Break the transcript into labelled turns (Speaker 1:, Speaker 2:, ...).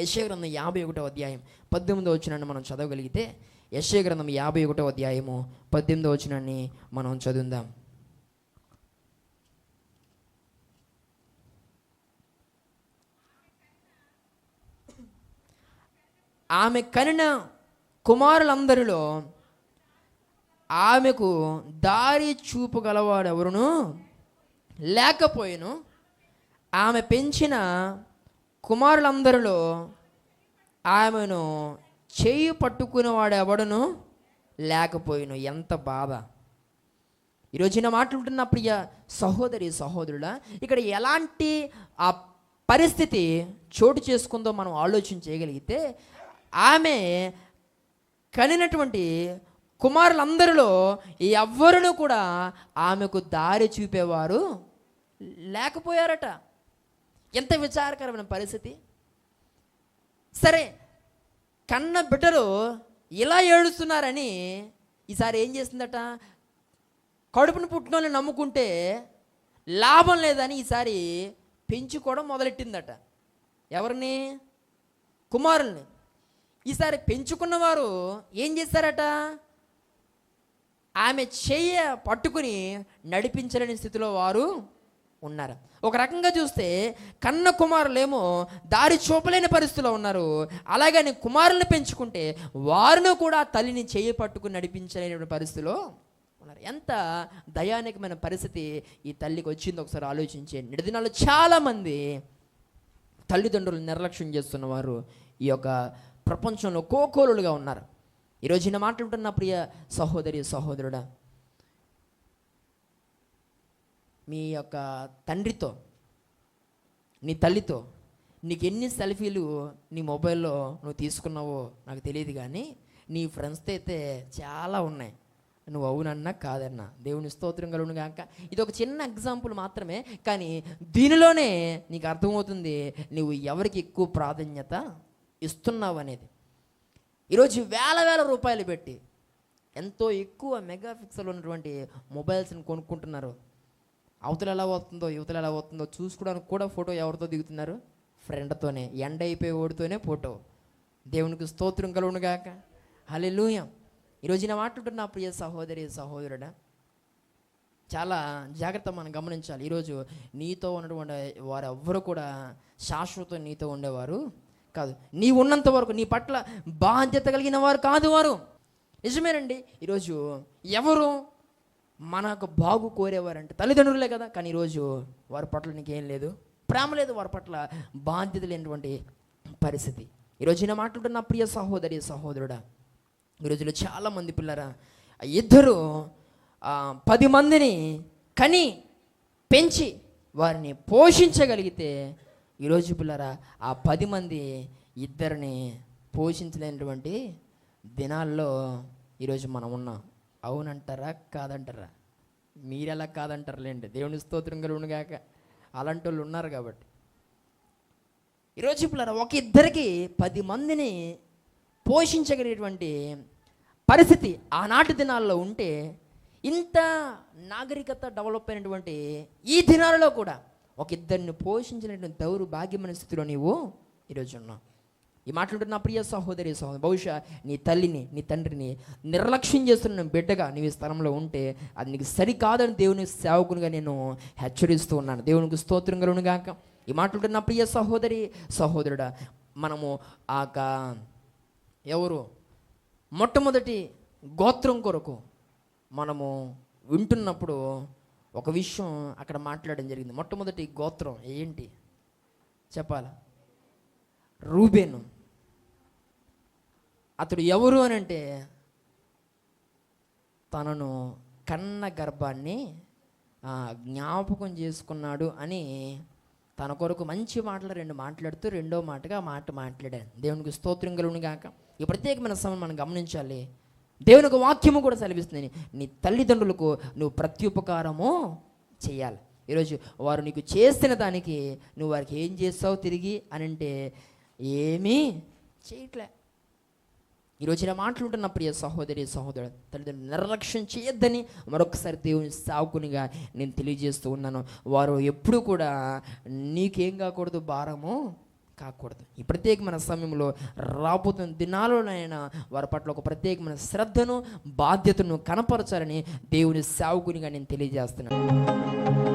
Speaker 1: యెషయా గ్రంథం 51వ అధ్యాయం 18వ వచనాన్ని మనం చదవగలిగితే, యెషయా గ్రంథం 51వ అధ్యాయము 18వ వచనాన్ని మనం చదువుదాం. ఆమె కనిన కుమారులందరిలో ఆమెకు దారి చూపగలవాడెవరును లేకపోయెను. ఆమె పెంచిన కుమారులందరిలో ఆమెను చేయి పట్టుకునేవాడు ఎవడను లేకపోయెను. ఎంత బాధ! ఈరోజు నా మాట్లాడుతున్న ప్రియ సహోదరి సహోదరుడా, ఇక్కడ ఎలాంటి ఆ పరిస్థితి చోటు చేసుకుందో మనం ఆలోచన చేయగలిగితే, ఆమె కనినటువంటి కుమారులందరిలో ఎవ్వరును కూడా ఆమెకు దారి చూపేవారు లేకపోయారట. ఎంత విచారకరమైన పరిస్థితి! సరే, కన్న బిడ్డలు ఇలా ఏడుస్తున్నారని ఈసారి ఏం చేసిందట, కడుపును పుట్టినోళ్ళని నమ్ముకుంటే లాభం లేదని ఈసారి పెంచుకోవడం మొదలెట్టిందట. ఎవరిని? కుమారుల్ని. ఈసారి పెంచుకున్నవారు ఏం చేశారట, ఆమె చెయ్య పట్టుకుని నడిపించలేని స్థితిలో వారు ఉన్నారు. ఒక రకంగా చూస్తే కన్న కుమారులేమో దారి చూపలేని పరిస్థితిలో ఉన్నారు. అలాగని కుమారులను పెంచుకుంటే వారిని కూడా తల్లిని చెయ్యి పట్టుకుని నడిపించలేని పరిస్థితిలో ఉన్నారు. ఎంత దయానీయమైన పరిస్థితి ఈ తల్లికి వచ్చింది ఒకసారి ఆలోచించే. నేటి దినాల్లో చాలామంది తల్లిదండ్రులు నిర్లక్ష్యం చేస్తున్నవారు ఈ యొక్క ప్రపంచంలో కోకోలుగా ఉన్నారు. ఈరోజు నేను మాట్లాడుతున్న ప్రియ సహోదరి సహోదరుడా, మీ యొక్క తండ్రితో, నీ తల్లితో నీకు ఎన్ని సెల్ఫీలు నీ మొబైల్లో నువ్వు తీసుకున్నావో నాకు తెలియదు, కానీ నీ ఫ్రెండ్స్తో అయితే చాలా ఉన్నాయి. నువ్వు అవునన్నా కాదన్నా దేవుని స్తోత్రం కలుగును గాక. ఇది ఒక చిన్న ఎగ్జాంపుల్ మాత్రమే, కానీ దీనిలోనే నీకు అర్థమవుతుంది నువ్వు ఎవరికి ఎక్కువ ప్రాధాన్యత ఇస్తున్నావు అనేది. ఈరోజు వేల రూపాయలు పెట్టి ఎంతో ఎక్కువ మెగా పిక్సెల్ ఉన్నటువంటి మొబైల్స్ని కొనుక్కుంటున్నారు. అవతల ఎలా వస్తుందో యువతలు ఎలా వస్తుందో చూసుకోవడానికి కూడా ఫోటో ఎవరితో దిగుతున్నారు? ఫ్రెండ్తోనే. ఎండ అయిపోయి ఓడితోనే ఫోటో. దేవునికి స్తోత్రం కలుగును గాక. హల్లెలూయా. ఈరోజు నా మాట్లాడుతున్న ప్రియ సహోదరి సహోదరుడా, చాలా జాగ్రత్త మనం గమనించాలి. ఈరోజు నీతో ఉన్నటువంటి వారు ఎవ్వరు కూడా శాశ్వతం నీతో ఉండేవారు కాదు. నీ ఉన్నంత వరకు నీ పట్ల బాధ్యత కలిగిన వారు కాదు వారు. నిజమేనండి. ఈరోజు ఎవరు మనకు బాగు కోరేవారంటే తల్లిదండ్రులే కదా. కానీ ఈరోజు వారి పట్ల నీకేం లేదు, ప్రేమ లేదు, వారి పట్ల బాధ్యత లేనటువంటి పరిస్థితి. ఈరోజు నేను మాట్లాడుతున్న ప్రియ సహోదరి సహోదరుడా, ఈరోజులో చాలామంది పిల్లరా ఇద్దరు 10 మందిని కని పెంచి వారిని పోషించగలిగితే, ఈరోజు పిల్లరా ఆ 10 మంది ఇద్దరిని పోషించలేనటువంటి దినాల్లో ఈరోజు మనం ఉన్నాం. అవునంటారా కాదంటారా? మీరెలా కాదంటారులేండి, దేవుని స్తోత్రం కలుగును గాక. అలాంటి వాళ్ళు ఉన్నారు కాబట్టి. ఈరోజు పిల్లరా ఒక ఇద్దరికి 10 మందిని పోషించగలిగేటువంటి పరిస్థితి ఆనాటి దినాల్లో ఉంటే, ఇంత నాగరికత డెవలప్ అయినటువంటి ఈ దినాలలో కూడా ఒక ఇద్దరిని పోషించినటువంటి దౌర్భాగ్యమైన స్థితిలో నీవు ఈరోజు ఉన్నావు. ఈ మాట్లాడుతున్న ప్రియ సహోదరి సహోదరు, బహుశా నీ తల్లిని నీ తండ్రిని నిర్లక్ష్యం చేస్తున్న బిడ్డగా నీవు ఈ స్థలంలో ఉంటే అది నీకు సరికాదని దేవుని సేవకునిగా నేను హెచ్చరిస్తూ ఉన్నాను. దేవునికి స్తోత్రం కలుగును గాక. ఈ మాట్లాడుతున్న ప్రియ సహోదరి సహోదరుడా, మనము ఎవరు మొట్టమొదటి గోత్రం కొరకు మనము వింటున్నప్పుడు ఒక విషయం అక్కడ మాట్లాడడం జరిగింది. మొట్టమొదటి గోత్రం ఏంటి చెప్పాలా? రూబేను. అతడు ఎవరు అని అంటే, తనను కన్న గర్భాన్ని జ్ఞాపకం చేసుకున్నాడు అని తన కొరకు మంచి మాటలు 2 మాట్లాడుతూ రెండో మాటగా మాట్లాడాను. దేవునికి స్తోత్రం కలుగును గాక. ఈ ప్రత్యేకమైన సమయం మనం గమనించాలి. దేవునికి వాక్యము కూడా సెలవిస్తుంది, నీ తల్లిదండ్రులకు నువ్వు ప్రత్యుపకారము చేయాలి. ఈరోజు వారు నీకు చేసిన దానికి నువ్వు వారికి ఏం చేస్తావు తిరిగి అని అంటే ఏమీ చేయట్లే. ఈరోజు ఇలా మాట్లాడుతున్న ప్రియ సహోదరి సహోదరు, తల్లిదండ్రులు నిర్లక్ష్యం చేయొద్దని మరొకసారి దేవుని సాకునిగా నేను తెలియజేస్తూ ఉన్నాను. వారు ఎప్పుడు కూడా నీకేం కాకూడదు, భారము కాకూడదు. ఈ ప్రత్యేకమైన సమయంలో రాబోతున్న దినాల్లోనైనా వారి పట్ల ఒక ప్రత్యేకమైన శ్రద్ధను, బాధ్యతను కనపరచాలని దేవుని సేవకునిగా నేను తెలియజేస్తున్నాను.